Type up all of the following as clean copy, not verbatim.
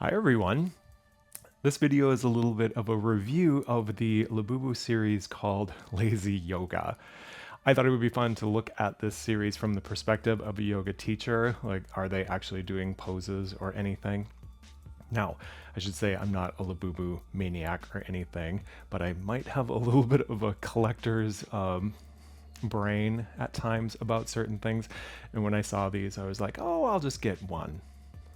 Hi everyone. This video is a little bit of a review of the Labubu series called Lazy Yoga. I thought it would be fun to look at this series from the perspective of a yoga teacher. Like, are they actually doing poses or anything? Now, I should say I'm not a Labubu maniac or anything, but I might have a little bit of a collector's brain at times about certain things. And when I saw these, I was like, oh, I'll just get one.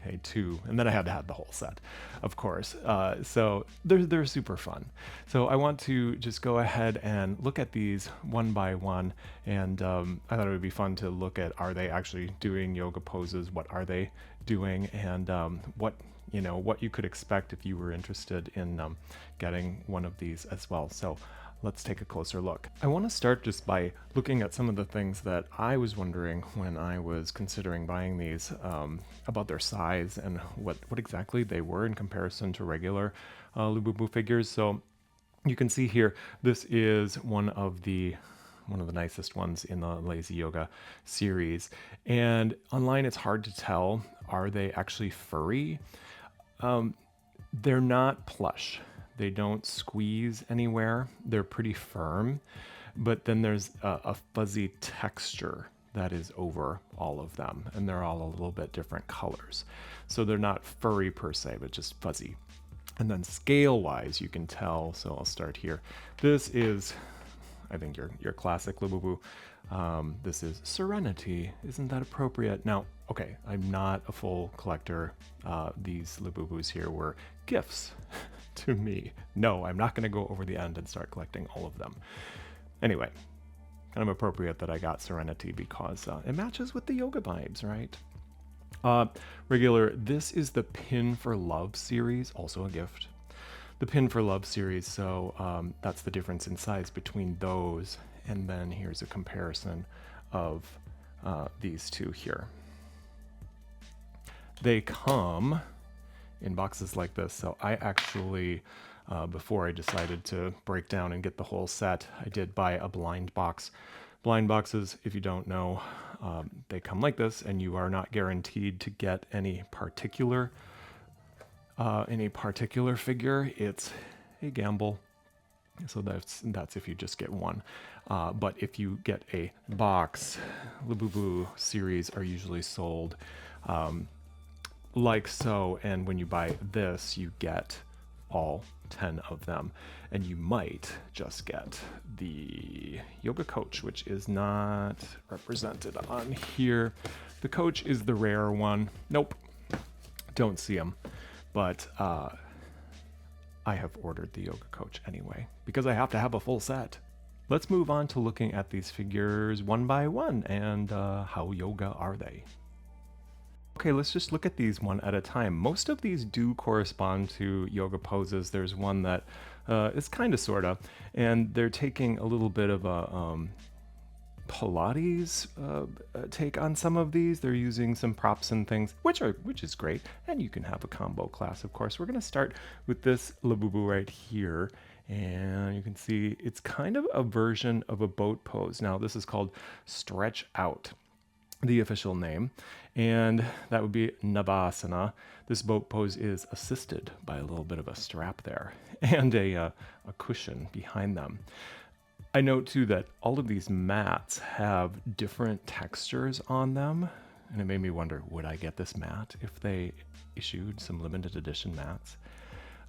Okay, two, and then I had to have the whole set, of course. So they're super fun. So I want to just go ahead and look at these one by one, and I thought it would be fun to look at, are they actually doing yoga poses? What are they doing? And what you could expect if you were interested in getting one of these as well. So let's take a closer look. I want to start just by looking at some of the things that I was wondering when I was considering buying these, about their size and what exactly they were in comparison to regular Labubu figures. So you can see here, this is one of the nicest ones in the Lazy Yoga series. And online it's hard to tell, are they actually furry? They're not plush. They don't squeeze anywhere. They're pretty firm, but then there's a fuzzy texture that is over all of them, and they're all a little bit different colors. So they're not furry per se, but just fuzzy. And then scale-wise, you can tell, so I'll start here. This is, I think, your classic Labubu. This is Serenity. Isn't that appropriate? Now, okay, I'm not a full collector. These Labubus here were gifts to me. No, I'm not going to go over the end and start collecting all of them. Anyway, kind of appropriate that I got Serenity because it matches with the yoga vibes, right? Regular, this is the Pin for Love series, also a gift. The Pin for Love series, so that's the difference in size between those. And then here's a comparison of these two here. They come in boxes like this. So I actually, before I decided to break down and get the whole set, I did buy a blind box. Blind boxes, if you don't know, they come like this, and you are not guaranteed to get any particular figure. It's a gamble. So that's if you just get one. But if you get a box, Labubu series are usually sold like so, and when you buy this, you get all 10 of them, and you might just get the yoga coach, which is not represented on here. The coach is the rare one. Nope, don't see him, but I have ordered the yoga coach anyway, because I have to have a full set. Let's move on to looking at these figures one by one, and how yoga are they? Okay, let's just look at these one at a time. Most of these do correspond to yoga poses. There's one that is kind of, sort of, and they're taking a little bit of a Pilates take on some of these. They're using some props and things, which is great, and you can have a combo class, of course. We're going to start with this Labubu right here, and you can see it's kind of a version of a boat pose. Now, this is called Stretch Out, the official name, and that would be Navasana. This boat pose is assisted by a little bit of a strap there and a cushion behind them. I note too that all of these mats have different textures on them, and it made me wonder, would I get this mat if they issued some limited edition mats?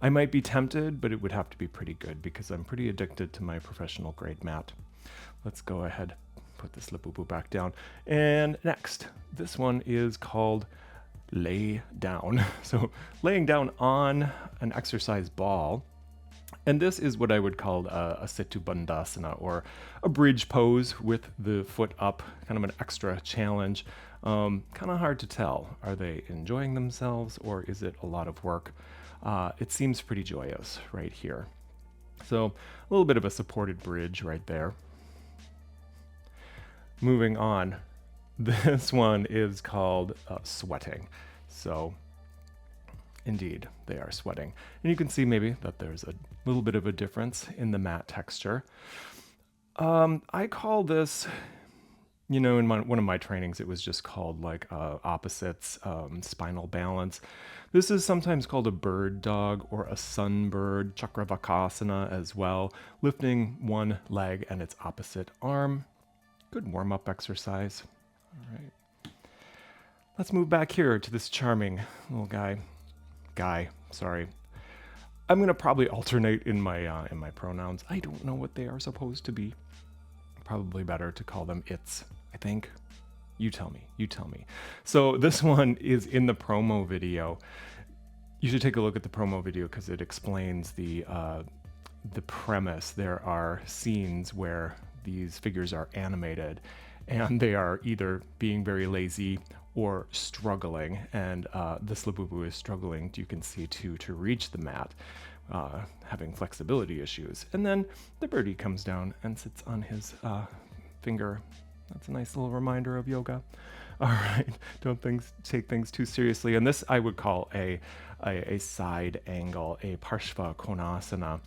I might be tempted, but it would have to be pretty good because I'm pretty addicted to my professional grade mat. Let's go ahead, put this Labubu back down. And next, this one is called Lay Down. So laying down on an exercise ball. And this is what I would call a Setu Bandhasana, or a bridge pose with the foot up, kind of an extra challenge. Kind of hard to tell. Are they enjoying themselves, or is it a lot of work? It seems pretty joyous right here. So a little bit of a supported bridge right there. Moving on, this one is called Sweating. So indeed, they are sweating. And you can see maybe that there's a little bit of a difference in the mat texture. I call this You know, in one of my trainings, it was just called like opposites, spinal balance. This is sometimes called a bird dog or a sunbird, chakravakasana as well, lifting one leg and its opposite arm. Good warm-up exercise. All right. Let's move back here to this charming little guy. Sorry. I'm gonna probably alternate in my pronouns. I don't know what they are supposed to be. Probably better to call them its, I think. You tell me. So this one is in the promo video. You should take a look at the promo video because it explains the premise. There are scenes where these figures are animated and they are either being very lazy or struggling, and this Labubu is struggling, you can see, to reach the mat, having flexibility issues. And then the birdie comes down and sits on his finger. That's a nice little reminder of yoga. All right, don't take things too seriously. And this I would call a side angle, a Parshva Konasana,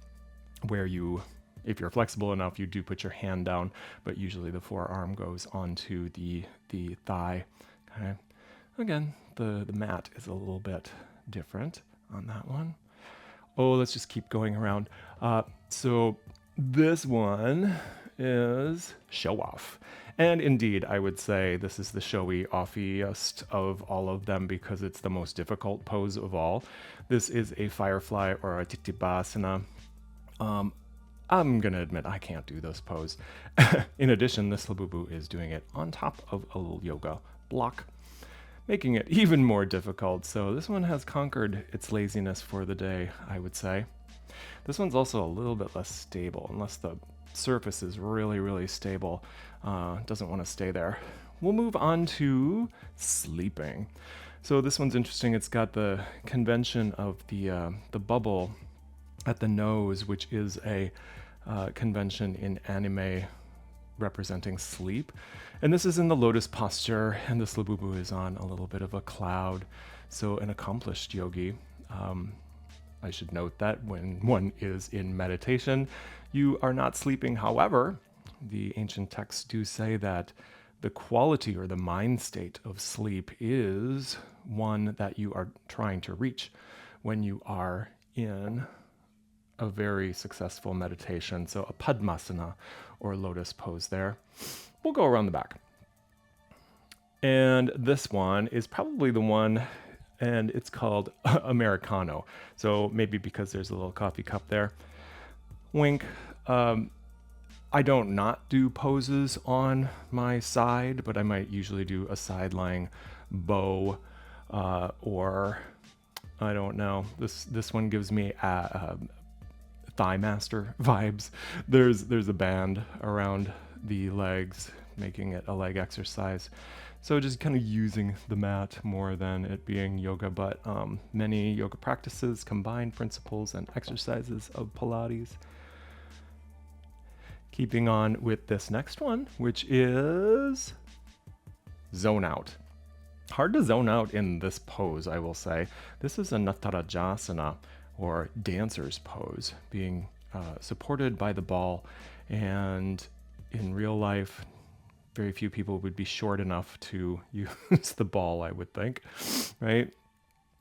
where you, if you're flexible enough, you do put your hand down, but usually the forearm goes onto the thigh. Okay. Again, the mat is a little bit different on that one. Oh, let's just keep going around. So this one is show off. And indeed, I would say this is the showy offiest of all of them because it's the most difficult pose of all. This is a firefly or a titibhasana. I'm going to admit I can't do this pose. In addition, this Labubu is doing it on top of a little yoga block, making it even more difficult. So this one has conquered its laziness for the day, I would say. This one's also a little bit less stable, unless the surface is really, really stable. Doesn't want to stay there. We'll move on to sleeping. So this one's interesting. It's got the convention of the bubble at the nose, which is a convention in anime representing sleep. And this is in the lotus posture, and this Labubu is on a little bit of a cloud. So an accomplished yogi. I should note that when one is in meditation, you are not sleeping. However, the ancient texts do say that the quality or the mind state of sleep is one that you are trying to reach when you are in a very successful meditation. So a Padmasana or lotus pose there. We'll go around the back. And this one is probably the one, and it's called Americano. So maybe because there's a little coffee cup there. Wink. I don't not do poses on my side, but I might usually do a side lying bow, or I don't know. This one gives me Thigh Master vibes. There's a band around the legs, making it a leg exercise. So just kind of using the mat more than it being yoga, but many yoga practices combine principles and exercises of Pilates. Keeping on with this next one, which is zone out. Hard to zone out in this pose, I will say. This is a Natarajasana, or dancer's pose, being supported by the ball. And in real life, very few people would be short enough to use the ball, I would think, right?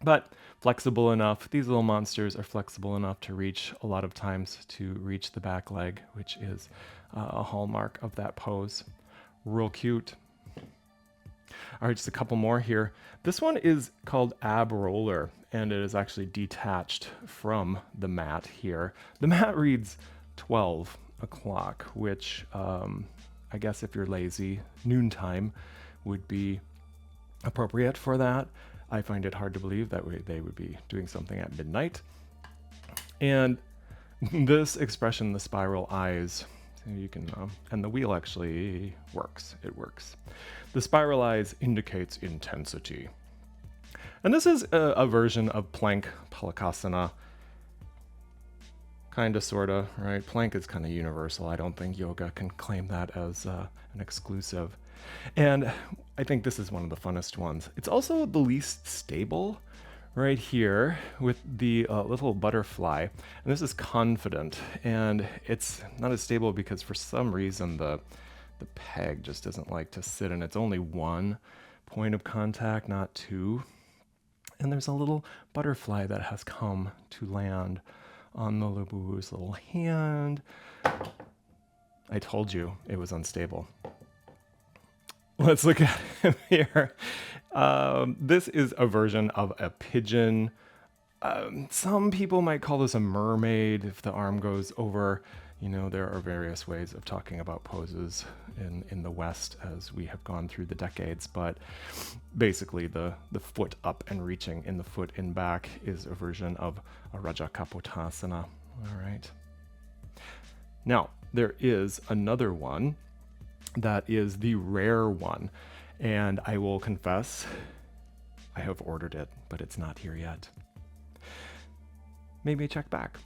But flexible enough. These little monsters are flexible enough to reach, a lot of times, to reach the back leg, which is a hallmark of that pose. Real cute. All right, just a couple more here. This one is called ab roller, and it is actually detached from the mat here. The mat reads 12 o'clock, which I guess if you're lazy, noontime would be appropriate for that. I find it hard to believe that they would be doing something at midnight. And this expression, the spiral eyes, so you can, and the wheel actually works. It works. The spiral eyes indicates intensity. And this is a version of plank palakasana. Kinda, sorta, right? Plank is kind of universal. I don't think yoga can claim that as an exclusive. And I think this is one of the funnest ones. It's also the least stable, right here with the little butterfly. And this is confident, and it's not as stable because for some reason the the peg just doesn't like to sit, and it's only one point of contact, not two. And there's a little butterfly that has come to land on the Labubu's little hand. I told you it was unstable. Let's look at him here. This is a version of a pigeon. Some people might call this a mermaid if the arm goes over. You know, there are various ways of talking about poses in the West as we have gone through the decades, but basically the foot up and reaching in the foot in back is a version of a Rajakapotasana. All right. Now, there is another one that is the rare one, and I will confess, I have ordered it, but it's not here yet. Maybe check back.